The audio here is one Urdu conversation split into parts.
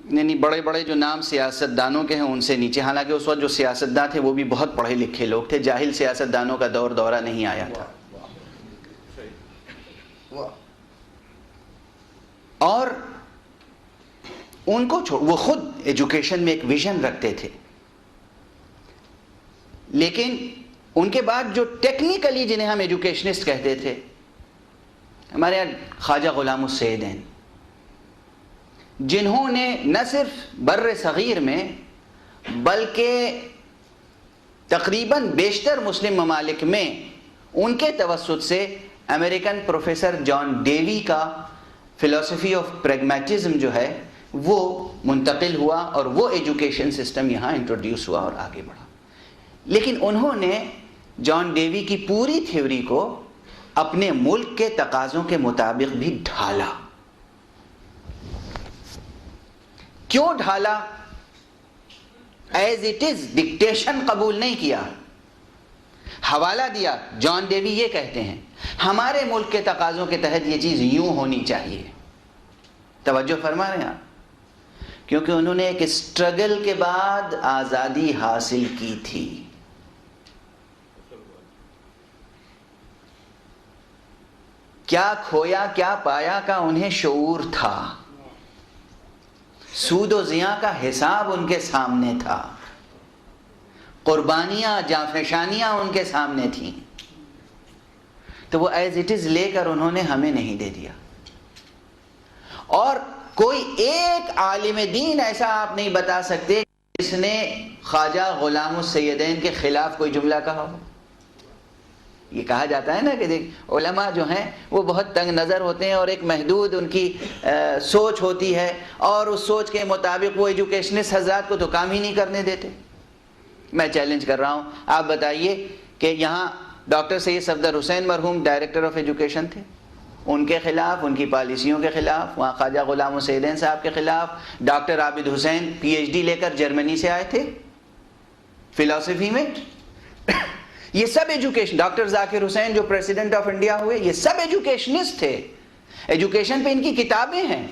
یعنی بڑے بڑے جو نام سیاستدانوں کے ہیں ان سے نیچے، حالانکہ اس وقت جو سیاستدان تھے وہ بھی بہت پڑھے لکھے لوگ تھے، جاہل سیاستدانوں کا دورہ نہیں آیا تھا. اور ان کو وہ خود ایجوکیشن میں ایک ویژن رکھتے تھے، لیکن ان کے بعد جو ٹیکنیکلی جنہیں ہم ایجوکیشنسٹ کہتے تھے، ہمارے یہاں خواجہ غلام السیدین، جنہوں نے نہ صرف بر صغیر میں بلکہ تقریباً بیشتر مسلم ممالک میں ان کے توسط سے امریکن پروفیسر جان ڈیوی کا فلسفی آف پریگمیٹزم جو ہے وہ منتقل ہوا اور وہ ایجوکیشن سسٹم یہاں انٹروڈیوس ہوا اور آگے بڑھا. لیکن انہوں نے جان ڈیوی کی پوری تھیوری کو اپنے ملک کے تقاضوں کے مطابق بھی ڈھالا. کیوں ڈھالا؟ ایز اٹ از ڈکٹیشن قبول نہیں کیا، حوالہ دیا. جان ڈیوی یہ کہتے ہیں ہمارے ملک کے تقاضوں کے تحت یہ چیز یوں ہونی چاہیے. توجہ فرما رہے ہیں آپ؟ کیونکہ انہوں نے ایک اسٹرگل کے بعد آزادی حاصل کی تھی. کیا کھویا کیا پایا کا انہیں شعور تھا، سود و زیاں کا حساب ان کے سامنے تھا، قربانیاں جانفشانیاں ان کے سامنے تھیں، تو وہ ایز اٹ از لے کر انہوں نے ہمیں نہیں دے دیا. اور کوئی ایک عالم دین ایسا آپ نہیں بتا سکتے جس نے خواجہ غلام السیدین کے خلاف کوئی جملہ کہا ہو. یہ کہا جاتا ہے نا کہ دیکھ علماء جو ہیں وہ بہت تنگ نظر ہوتے ہیں اور ایک محدود ان کی سوچ ہوتی ہے، اور اس سوچ کے مطابق وہ ایجوکیشنسٹ حضرات کو تو کام ہی نہیں کرنے دیتے. میں چیلنج کر رہا ہوں، آپ بتائیے کہ یہاں ڈاکٹر سید صفدر حسین مرحوم ڈائریکٹر آف ایجوکیشن تھے، ان کے خلاف، ان کی پالیسیوں کے خلاف، وہاں خواجہ غلام السیدین صاحب کے خلاف ڈاکٹر عابد حسین پی ایچ ڈی لے کر جرمنی سے آئے تھے فلسفی میں. یہ سب ایجوکیشن، ڈاکٹر ذاکر حسین جو پریزیڈنٹ آف انڈیا ہوئے، یہ سب ایجوکیشنسٹ تھے. ایجوکیشن پہ ان کی کتابیں ہیں.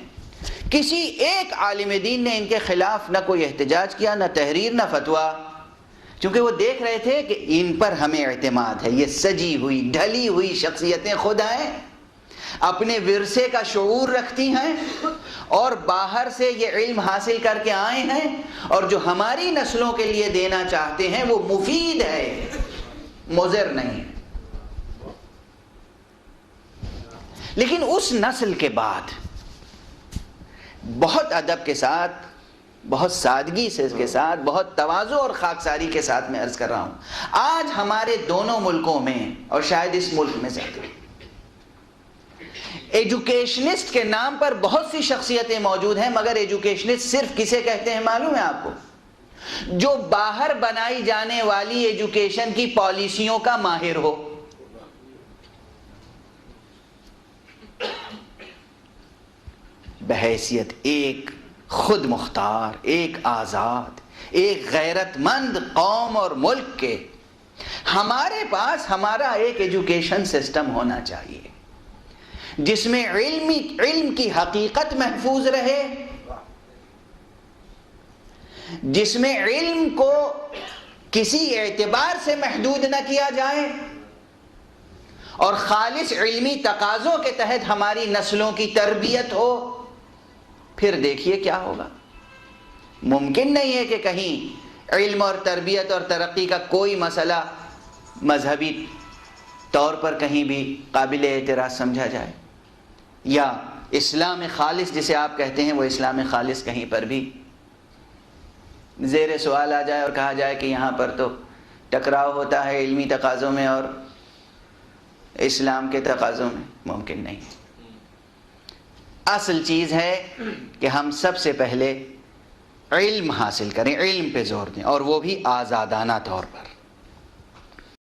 کسی ایک عالم دین نے ان کے خلاف نہ کوئی احتجاج کیا، نہ تحریر، نہ فتویٰ، کیونکہ وہ دیکھ رہے تھے کہ ان پر ہمیں اعتماد ہے. یہ سجی ہوئی ڈھلی ہوئی شخصیتیں خود ہیں، اپنے ورثے کا شعور رکھتی ہیں، اور باہر سے یہ علم حاصل کر کے آئے ہیں، اور جو ہماری نسلوں کے لیے دینا چاہتے ہیں وہ مفید ہے، مضر نہیں. لیکن اس نسل کے بعد بہت ادب کے ساتھ، بہت سادگی سے کے ساتھ، بہت تواضع اور خاکساری کے ساتھ میں عرض کر رہا ہوں، آج ہمارے دونوں ملکوں میں اور شاید اس ملک میں سے ایجوکیشنسٹ کے نام پر بہت سی شخصیتیں موجود ہیں، مگر ایجوکیشنسٹ صرف کسے کہتے ہیں معلوم ہے آپ کو؟ جو باہر بنائی جانے والی ایجوکیشن کی پالیسیوں کا ماہر ہو. بحیثیت ایک خود مختار، ایک آزاد، ایک غیرت مند قوم اور ملک کے، ہمارے پاس ہمارا ایک ایجوکیشن سسٹم ہونا چاہیے جس میں علم کی حقیقت محفوظ رہے، جس میں علم کو کسی اعتبار سے محدود نہ کیا جائے، اور خالص علمی تقاضوں کے تحت ہماری نسلوں کی تربیت ہو. پھر دیکھیے کیا ہوگا. ممکن نہیں ہے کہ کہیں علم اور تربیت اور ترقی کا کوئی مسئلہ مذہبی طور پر کہیں بھی قابل اعتراض سمجھا جائے، یا اسلام خالص جسے آپ کہتے ہیں وہ اسلام خالص کہیں پر بھی زیر سوال آ جائے اور کہا جائے کہ یہاں پر تو ٹکراؤ ہوتا ہے علمی تقاضوں میں اور اسلام کے تقاضوں میں. ممکن نہیں. اصل چیز ہے کہ ہم سب سے پہلے علم حاصل کریں، علم پہ زور دیں، اور وہ بھی آزادانہ طور پر.